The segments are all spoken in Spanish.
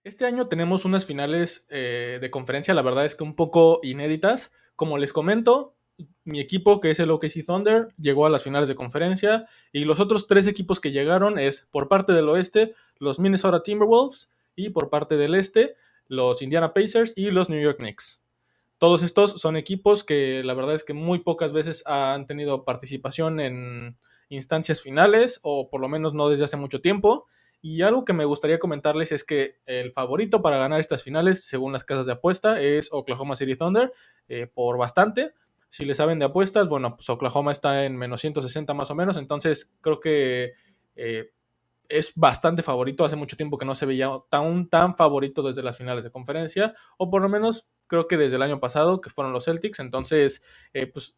Este año tenemos unas finales de conferencia, la verdad es que un poco inéditas. Como les comento, mi equipo, que es el OKC Thunder, llegó a las finales de conferencia y los otros tres equipos que llegaron es por parte del oeste, los Minnesota Timberwolves y por parte del este, los Indiana Pacers y los New York Knicks. Todos estos son equipos que la verdad es que muy pocas veces han tenido participación en instancias finales, o por lo menos no desde hace mucho tiempo. Y algo que me gustaría comentarles es que el favorito para ganar estas finales, según las casas de apuesta, es Oklahoma City Thunder, por bastante. Si le saben de apuestas, bueno, pues Oklahoma está en menos 160 más o menos, entonces creo que eh, es bastante favorito. Hace mucho tiempo que no se veía tan favorito desde las finales de conferencia, o por lo menos creo que desde el año pasado, que fueron los Celtics. Entonces, pues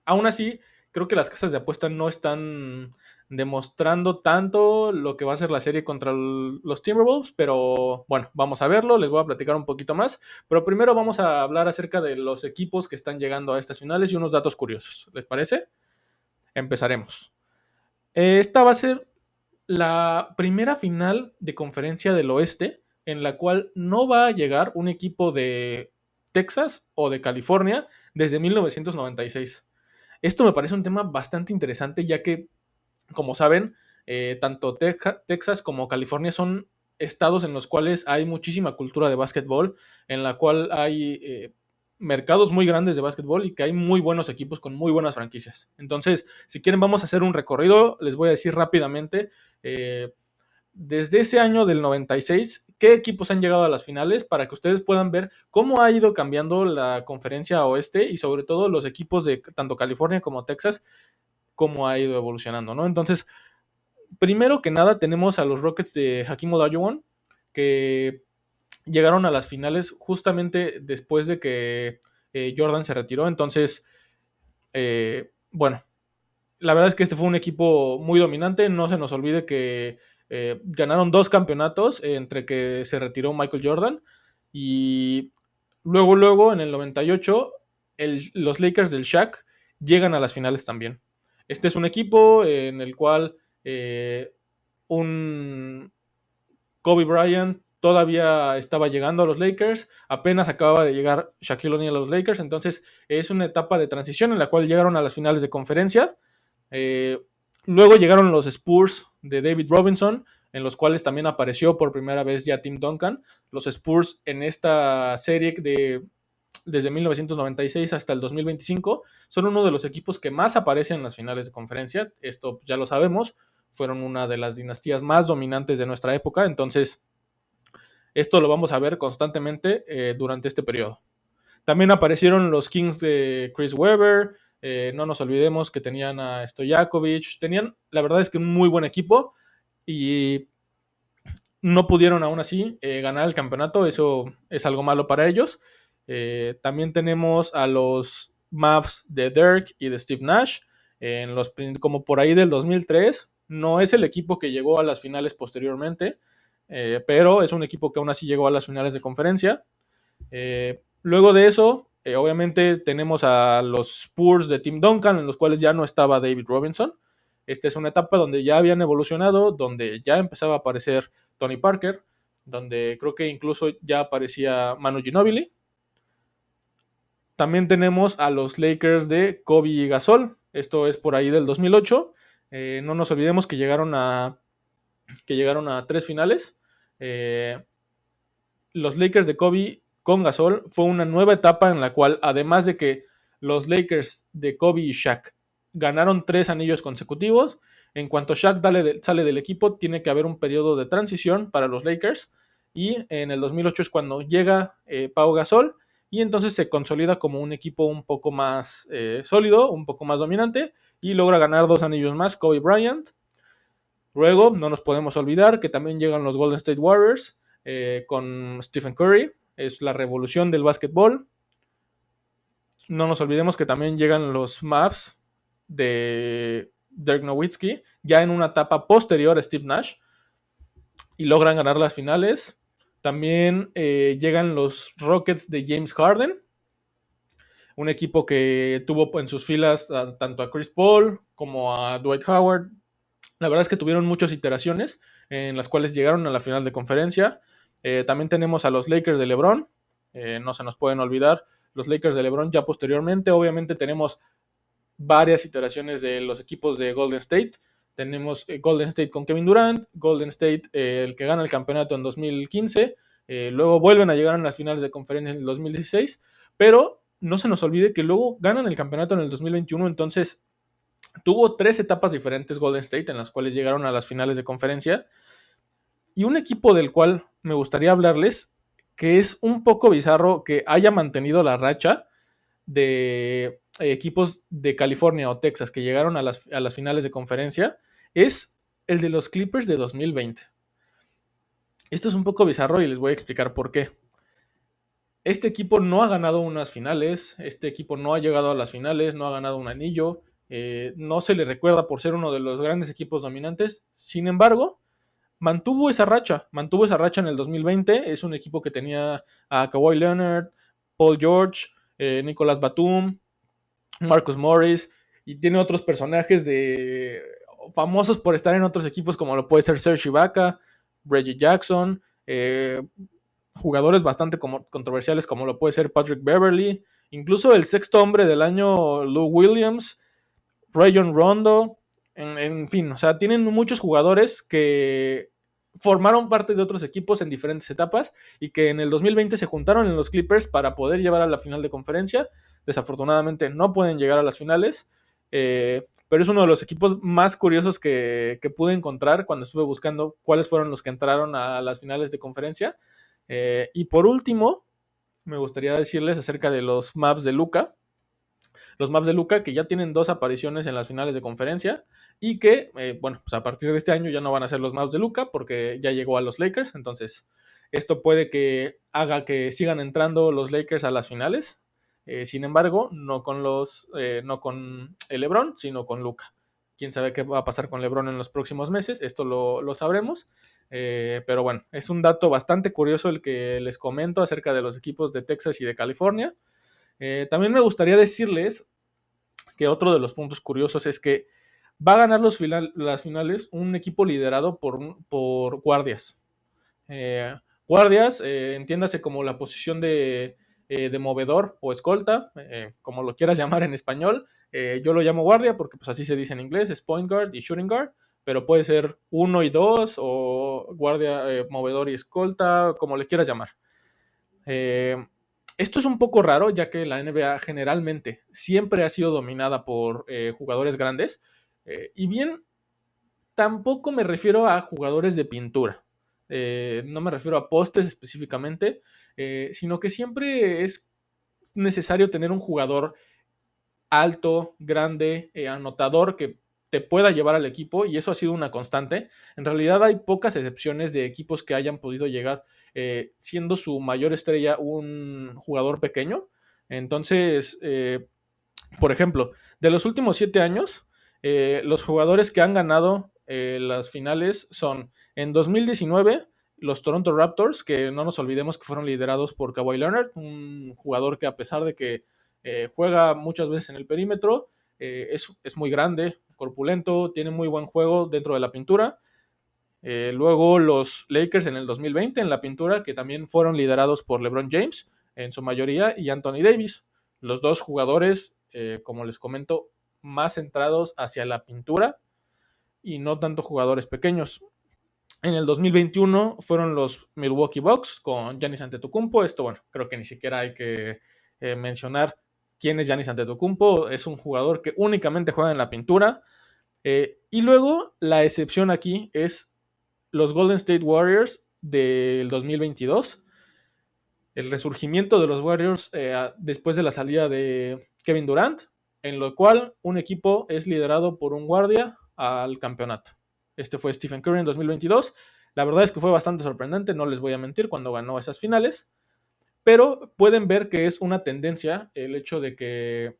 aún así, creo que las casas de apuesta no están demostrando tanto lo que va a ser la serie contra los Timberwolves, pero bueno, vamos a verlo, les voy a platicar un poquito más, pero primero vamos a hablar acerca de los equipos que están llegando a estas finales y unos datos curiosos. ¿Les parece? Empezaremos. Esta va a ser la primera final de conferencia del oeste en la cual no va a llegar un equipo de Texas o de California desde 1996. Esto me parece un tema bastante interesante, ya que, como saben, tanto Texas como California son estados en los cuales hay muchísima cultura de básquetbol, en la cual hay mercados muy grandes de básquetbol y que hay muy buenos equipos con muy buenas franquicias. Entonces, si quieren, vamos a hacer un recorrido. Les voy a decir rápidamente, eh, desde ese año del 96, qué equipos han llegado a las finales para que ustedes puedan ver cómo ha ido cambiando la conferencia oeste y sobre todo los equipos de tanto California como Texas, cómo ha ido evolucionando, ¿no? Entonces, primero que nada tenemos a los Rockets de Hakeem Olajuwon, que llegaron a las finales justamente después de que Jordan se retiró. Entonces, bueno, la verdad es que este fue un equipo muy dominante. No se nos olvide que ganaron dos campeonatos entre que se retiró Michael Jordan y luego en el 98 los Lakers del Shaq llegan a las finales también. Este es un equipo en el cual eh, un Kobe Bryant todavía estaba llegando a los Lakers, apenas acababa de llegar Shaquille O'Neal a los Lakers, entonces es una etapa de transición en la cual llegaron a las finales de conferencia. eh, Luego llegaron los Spurs de David Robinson, en los cuales también apareció por primera vez ya Tim Duncan. Los Spurs en esta serie desde 1996 hasta el 2025 son uno de los equipos que más aparecen en las finales de conferencia. Esto pues, ya lo sabemos, fueron una de las dinastías más dominantes de nuestra época, entonces esto lo vamos a ver constantemente durante este periodo. También aparecieron los Kings de Chris Webber. No nos olvidemos que tenían a Stojakovic. Tenían, la verdad es que un muy buen equipo y no pudieron aún así ganar el campeonato. Eso es algo malo para ellos. También tenemos a los Mavs de Dirk y de Steve Nash. Como por ahí del 2003. No es el equipo que llegó a las finales posteriormente, pero es un equipo que aún así llegó a las finales de conferencia. Luego de eso, obviamente tenemos a los Spurs de Tim Duncan, en los cuales ya no estaba David Robinson. Esta es una etapa donde ya habían evolucionado, donde ya empezaba a aparecer Tony Parker, donde creo que incluso ya aparecía Manu Ginobili. También tenemos a los Lakers de Kobe y Gasol. Esto es por ahí del 2008. No nos olvidemos que llegaron a tres finales. Los Lakers de Kobe con Gasol fue una nueva etapa en la cual, además de que los Lakers de Kobe y Shaq ganaron tres anillos consecutivos, en cuanto Shaq sale del equipo, tiene que haber un periodo de transición para los Lakers. Y en el 2008 es cuando llega Pau Gasol y entonces se consolida como un equipo un poco más sólido, un poco más dominante y logra ganar dos anillos más Kobe Bryant. Luego, no nos podemos olvidar que también llegan los Golden State Warriors con Stephen Curry. Es la revolución del básquetbol. No nos olvidemos que también llegan los Mavs de Dirk Nowitzki, ya en una etapa posterior a Steve Nash, y logran ganar las finales. También llegan los Rockets de James Harden, un equipo que tuvo en sus filas tanto a Chris Paul como a Dwight Howard. La verdad es que tuvieron muchas iteraciones en las cuales llegaron a la final de conferencia. También tenemos a los Lakers de LeBron, no se nos pueden olvidar los Lakers de LeBron ya posteriormente. Obviamente tenemos varias iteraciones de los equipos de Golden State. Tenemos Golden State con Kevin Durant, Golden State el que gana el campeonato en 2015, luego vuelven a llegar a las finales de conferencia en el 2016, pero no se nos olvide que luego ganan el campeonato en el 2021, entonces tuvo 3 etapas diferentes Golden State en las cuales llegaron a las finales de conferencia, y un equipo del cual me gustaría hablarles, que es un poco bizarro que haya mantenido la racha de equipos de California o Texas que llegaron a las finales de conferencia, es el de los Clippers de 2020. Esto es un poco bizarro y les voy a explicar por qué. Este equipo no ha ganado unas finales, este equipo no ha llegado a las finales, no ha ganado un anillo, no se le recuerda por ser uno de los grandes equipos dominantes. Sin embargo, mantuvo esa racha en el 2020. Es un equipo que tenía a Kawhi Leonard, Paul George, Nicolas Batum, Marcus Morris, y tiene otros personajes famosos por estar en otros equipos, como lo puede ser Serge Ibaka, Reggie Jackson, jugadores bastante controversiales como lo puede ser Patrick Beverley, incluso el sexto hombre del año Lou Williams, Rayon Rondo, en fin, o sea, tienen muchos jugadores que formaron parte de otros equipos en diferentes etapas y que en el 2020 se juntaron en los Clippers para poder llevar a la final de conferencia. Desafortunadamente no pueden llegar a las finales, pero es uno de los equipos más curiosos que pude encontrar cuando estuve buscando cuáles fueron los que entraron a las finales de conferencia. Y por último, me gustaría decirles acerca de los Mavs de Luka. Los Mavs de Luka que ya tienen 2 apariciones en las finales de conferencia y que, bueno, pues a partir de este año ya no van a ser los Mavs de Luka porque ya llegó a los Lakers. Entonces, esto puede que haga que sigan entrando los Lakers a las finales. Sin embargo, no con el LeBron, sino con Luka. Quién sabe qué va a pasar con LeBron en los próximos meses, esto lo sabremos. Pero bueno, es un dato bastante curioso el que les comento acerca de los equipos de Texas y de California. También me gustaría decirles que otro de los puntos curiosos es que va a ganar las finales un equipo liderado por guardias. Guardias, entiéndase como la posición de movedor o escolta, como lo quieras llamar en español. Yo lo llamo guardia porque pues así se dice en inglés, es point guard y shooting guard, pero puede ser 1 y 2 o guardia, movedor y escolta, como le quieras llamar. Esto es un poco raro, ya que la NBA generalmente siempre ha sido dominada por jugadores grandes. Y bien, tampoco me refiero a jugadores de pintura. No me refiero a postes específicamente, sino que siempre es necesario tener un jugador alto, grande, anotador que te pueda llevar al equipo, y eso ha sido una constante. En realidad hay pocas excepciones de equipos que hayan podido llegar siendo su mayor estrella un jugador pequeño. Entonces, por ejemplo, de los últimos 7 años, los jugadores que han ganado las finales son en 2019 los Toronto Raptors, que no nos olvidemos que fueron liderados por Kawhi Leonard, un jugador que a pesar de que juega muchas veces en el perímetro, es muy grande, corpulento, tiene muy buen juego dentro de la pintura. Luego los Lakers en el 2020 en la pintura, que también fueron liderados por LeBron James en su mayoría y Anthony Davis. Los dos jugadores, como les comento, más centrados hacia la pintura y no tanto jugadores pequeños. En el 2021 fueron los Milwaukee Bucks con Giannis Antetokounmpo. Esto, bueno, creo que ni siquiera hay que mencionar quién es Giannis Antetokounmpo. Es un jugador que únicamente juega en la pintura. Y luego la excepción aquí es los Golden State Warriors del 2022. El resurgimiento de los Warriors después de la salida de Kevin Durant, en lo cual un equipo es liderado por un guardia al campeonato. Este fue Stephen Curry en 2022. La verdad es que fue bastante sorprendente, no les voy a mentir, cuando ganó esas finales, pero pueden ver que es una tendencia el hecho de que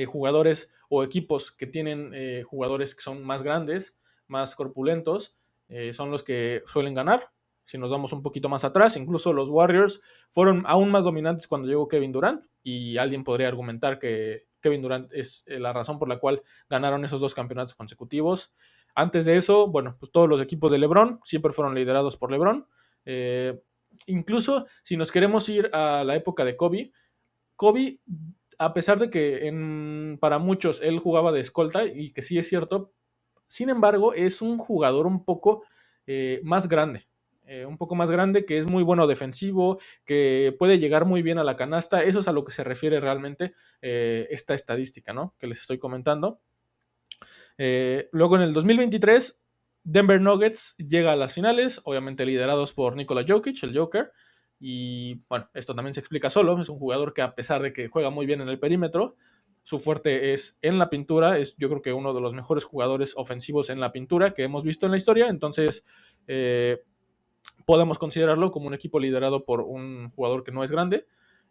jugadores o equipos que tienen jugadores que son más grandes, más corpulentos, son los que suelen ganar. Si nos vamos un poquito más atrás, incluso los Warriors fueron aún más dominantes cuando llegó Kevin Durant, y alguien podría argumentar que Kevin Durant es la razón por la cual ganaron esos 2 campeonatos consecutivos. Antes de eso, bueno, pues todos los equipos de LeBron siempre fueron liderados por LeBron. Eh, Incluso si nos queremos ir a la época de Kobe, a pesar de que para muchos él jugaba de escolta, y que sí es cierto, sin embargo, es un jugador un poco más grande. Un poco más grande, que es muy bueno defensivo, que puede llegar muy bien a la canasta. Eso es a lo que se refiere realmente esta estadística, ¿no? Que les estoy comentando. Luego en el 2023, Denver Nuggets llega a las finales, obviamente liderados por Nikola Jokic, el Joker. Y bueno, esto también se explica solo. Es un jugador que, a pesar de que juega muy bien en el perímetro, su fuerte es en la pintura. Es, yo creo que, uno de los mejores jugadores ofensivos en la pintura que hemos visto en la historia. Entonces, podemos considerarlo como un equipo liderado por un jugador que no es grande.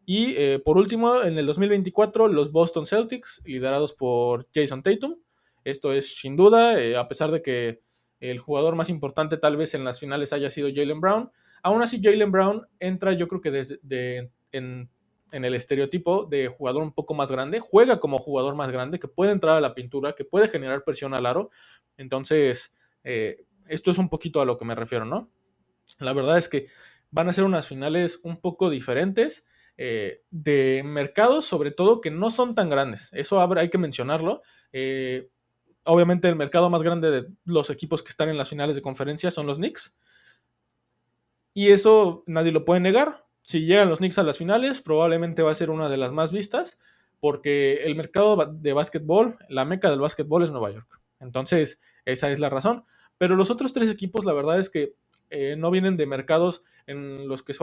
Y por último, en el 2024, los Boston Celtics, liderados por Jason Tatum. Esto es sin duda, a pesar de que el jugador más importante tal vez en las finales haya sido Jaylen Brown. Aún así, Jaylen Brown entra, yo creo que en el estereotipo de jugador un poco más grande. Juega como jugador más grande, que puede entrar a la pintura, que puede generar presión al aro. Entonces, esto es un poquito a lo que me refiero, ¿no? La verdad es que van a ser unas finales un poco diferentes, de mercados, sobre todo, que no son tan grandes. Eso hay que mencionarlo. Obviamente el mercado más grande de los equipos que están en las finales de conferencia son los Knicks. Y eso nadie lo puede negar. Si llegan los Knicks a las finales, probablemente va a ser una de las más vistas, porque el mercado de básquetbol, la meca del básquetbol es Nueva York. Entonces, esa es la razón. Pero los otros tres equipos, la verdad es que no vienen de mercados en los que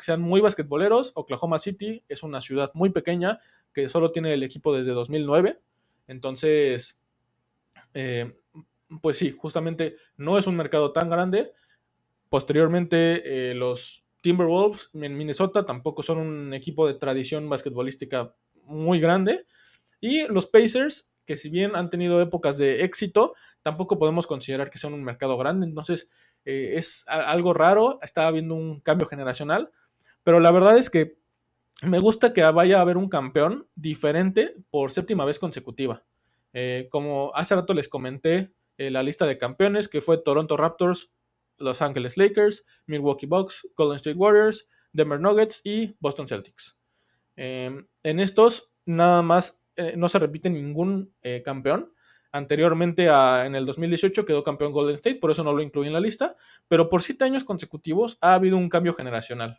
sean muy basquetboleros. Oklahoma City es una ciudad muy pequeña que solo tiene el equipo desde 2009. Entonces, eh, pues sí, justamente no es un mercado tan grande. Posteriormente, los Timberwolves en Minnesota tampoco son un equipo de tradición basquetbolística muy grande. Y los Pacers, que si bien han tenido épocas de éxito, tampoco podemos considerar que son un mercado grande. Entonces, es algo raro. Está habiendo un cambio generacional. Pero la verdad es que me gusta que vaya a haber un campeón diferente por séptima vez consecutiva. Como hace rato les comenté, la lista de campeones, que fue Toronto Raptors, Los Angeles Lakers, Milwaukee Bucks, Golden State Warriors, Denver Nuggets y Boston Celtics. En estos nada más no se repite ningún campeón. Anteriormente, en el 2018, quedó campeón Golden State, por eso no lo incluí en la lista, pero por 7 años consecutivos ha habido un cambio generacional.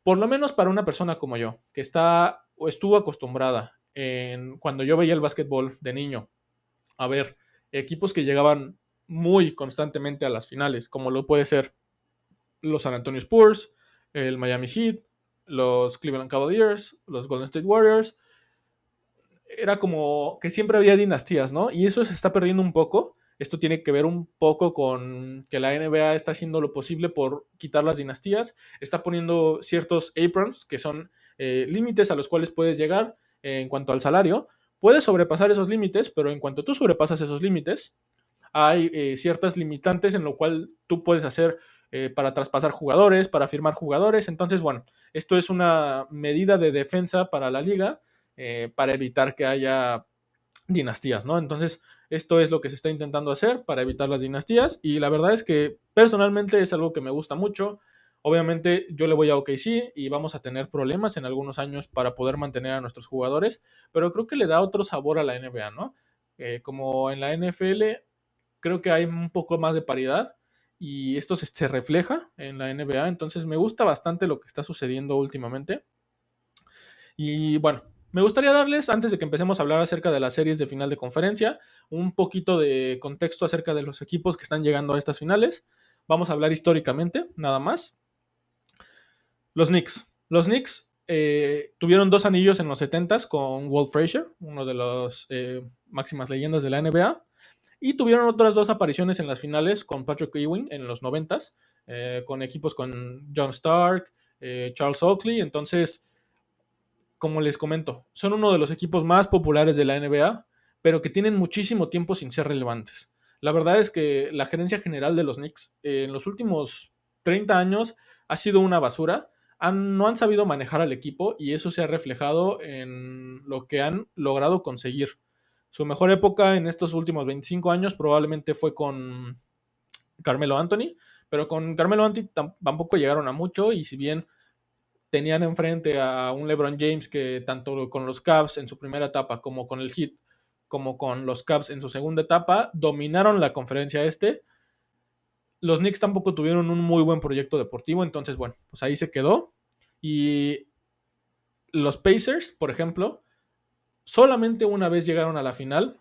Por lo menos para una persona como yo, que está o estuvo acostumbrada cuando yo veía el básquetbol de niño, a ver equipos que llegaban muy constantemente a las finales, como lo puede ser los San Antonio Spurs, el Miami Heat, los Cleveland Cavaliers, los Golden State Warriors. Era como que siempre había dinastías, ¿no? Y eso se está perdiendo un poco. Esto tiene que ver un poco con que la NBA está haciendo lo posible por quitar las dinastías, está poniendo ciertos aprons, que son límites a los cuales puedes llegar en cuanto al salario. Puedes sobrepasar esos límites, pero en cuanto tú sobrepasas esos límites, hay ciertas limitantes en lo cual tú puedes hacer para traspasar jugadores, para firmar jugadores. Entonces, bueno, esto es una medida de defensa para la liga, para evitar que haya dinastías, ¿no? Entonces, esto es lo que se está intentando hacer para evitar las dinastías, y la verdad es que personalmente es algo que me gusta mucho. Obviamente yo le voy a OKC y vamos a tener problemas en algunos años para poder mantener a nuestros jugadores, pero creo que le da otro sabor a la NBA, ¿no? Como en la NFL, creo que hay un poco más de paridad y esto se refleja en la NBA. Entonces me gusta bastante lo que está sucediendo últimamente. Y bueno, me gustaría darles, antes de que empecemos a hablar acerca de las series de final de conferencia, un poquito de contexto acerca de los equipos que están llegando a estas finales. Vamos a hablar históricamente, nada más. Los Knicks. Los Knicks tuvieron 2 anillos en los 70s con Walt Frazier, uno de las máximas leyendas de la NBA. Y tuvieron otras 2 apariciones en las finales con Patrick Ewing en los 90s, con equipos con John Stark, Charles Oakley. Entonces, como les comento, son uno de los equipos más populares de la NBA, pero que tienen muchísimo tiempo sin ser relevantes. La verdad es que la gerencia general de los Knicks en los últimos 30 años ha sido una basura. No han sabido manejar al equipo, y eso se ha reflejado en lo que han logrado conseguir. Su mejor época en estos últimos 25 años probablemente fue con Carmelo Anthony, pero con Carmelo Anthony tampoco llegaron a mucho, y si bien tenían enfrente a un LeBron James que tanto con los Cavs en su primera etapa como con el Heat, como con los Cavs en su segunda etapa, dominaron la conferencia este. Los Knicks tampoco tuvieron un muy buen proyecto deportivo, entonces bueno, pues ahí se quedó. Y los Pacers, por ejemplo, solamente una vez llegaron a la final.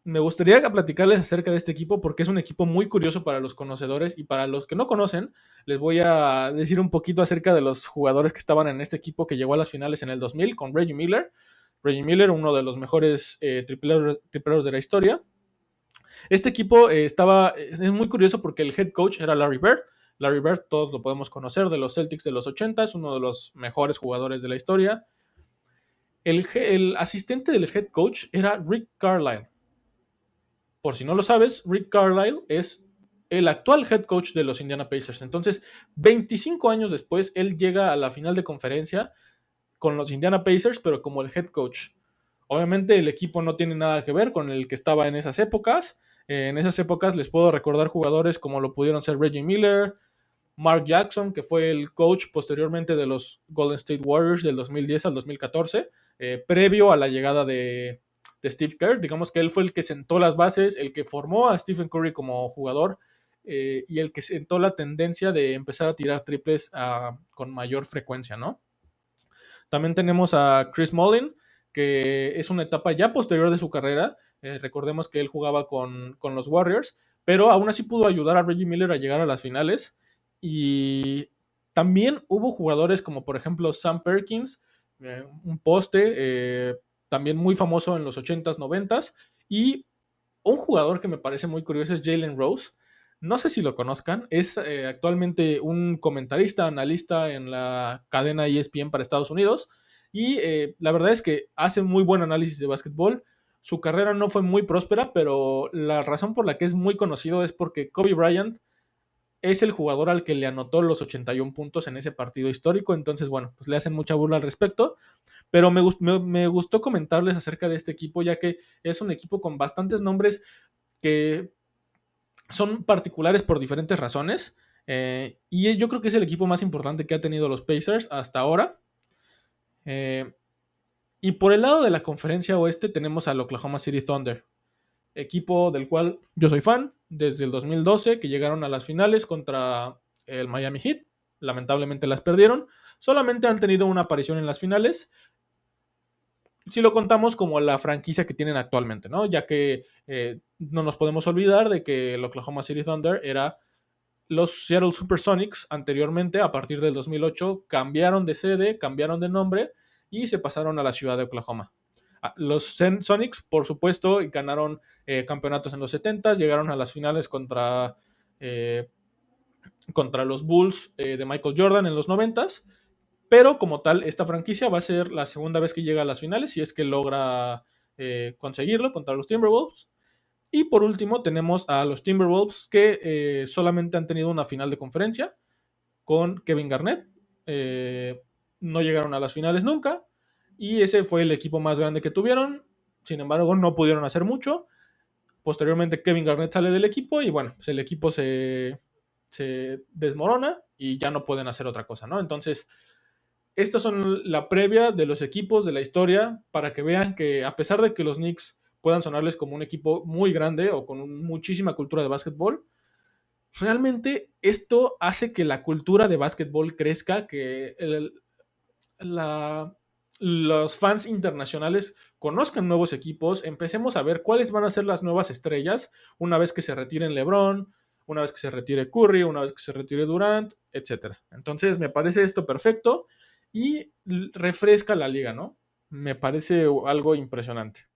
Me gustaría platicarles acerca de este equipo porque es un equipo muy curioso para los conocedores, y para los que no conocen, les voy a decir un poquito acerca de los jugadores que estaban en este equipo que llegó a las finales en el 2000 con Reggie Miller. Reggie Miller, uno de los mejores tripleros de la historia. Este equipo es muy curioso porque el head coach era Larry Bird. Larry Bird, todos lo podemos conocer, de los Celtics de los 80s, uno de los mejores jugadores de la historia. El asistente del head coach era Rick Carlisle. Por si no lo sabes, Rick Carlisle es el actual head coach de los Indiana Pacers. Entonces, 25 años después, él llega a la final de conferencia con los Indiana Pacers, pero como el head coach. Obviamente el equipo no tiene nada que ver con el que estaba en esas épocas. En esas épocas les puedo recordar jugadores como lo pudieron ser Reggie Miller, Mark Jackson, que fue el coach posteriormente de los Golden State Warriors del 2010 al 2014, previo a la llegada de Steve Kerr. Digamos que él fue el que sentó las bases, el que formó a Stephen Curry como jugador, y el que sentó la tendencia de empezar a tirar triples con mayor frecuencia, ¿no? También tenemos a Chris Mullin, que es una etapa ya posterior de su carrera. Recordemos que él jugaba con los Warriors, pero aún así pudo ayudar a Reggie Miller a llegar a las finales. Y también hubo jugadores como por ejemplo Sam Perkins, un poste, también muy famoso en los 80s, 90s. Y un jugador que me parece muy curioso es Jalen Rose. No sé si lo conozcan, es actualmente un comentarista, analista en la cadena ESPN para Estados Unidos, y la verdad es que hace muy buen análisis de básquetbol. Su carrera no fue muy próspera, pero la razón por la que es muy conocido es porque Kobe Bryant es el jugador al que le anotó los 81 puntos en ese partido histórico. Entonces, bueno, pues le hacen mucha burla al respecto. Pero me gustó comentarles acerca de este equipo, ya que es un equipo con bastantes nombres que son particulares por diferentes razones. Y yo creo que es el equipo más importante que ha tenido los Pacers hasta ahora. Eh, y por el lado de la conferencia oeste tenemos al Oklahoma City Thunder, equipo del cual yo soy fan desde el 2012, que llegaron a las finales contra el Miami Heat. Lamentablemente las perdieron. Solamente han tenido una aparición en las finales, si lo contamos como la franquicia que tienen actualmente, ¿no? Ya que no nos podemos olvidar de que el Oklahoma City Thunder era los Seattle Supersonics anteriormente. A partir del 2008 cambiaron de sede, cambiaron de nombre y se pasaron a la ciudad de Oklahoma. Los Sonics, por supuesto, ganaron campeonatos en los 70s, llegaron a las finales eh, contra los Bulls de Michael Jordan en los 90s, pero como tal, esta franquicia va a ser la segunda vez que llega a las finales, si es que logra conseguirlo contra los Timberwolves. Y por último tenemos a los Timberwolves, que solamente han tenido una final de conferencia con Kevin Garnett. No llegaron a las finales nunca, y ese fue el equipo más grande que tuvieron. Sin embargo, no pudieron hacer mucho. Posteriormente Kevin Garnett sale del equipo y bueno, pues el equipo se desmorona y ya no pueden hacer otra cosa, ¿no? Entonces, estas son la previa de los equipos de la historia, para que vean que a pesar de que los Knicks puedan sonarles como un equipo muy grande o con muchísima cultura de básquetbol, realmente esto hace que la cultura de básquetbol crezca, que los fans internacionales conozcan nuevos equipos, empecemos a ver cuáles van a ser las nuevas estrellas una vez que se retiren LeBron, una vez que se retire Curry, una vez que se retire Durant, etcétera. Entonces me parece esto perfecto y refresca la liga, ¿no? Me parece algo impresionante.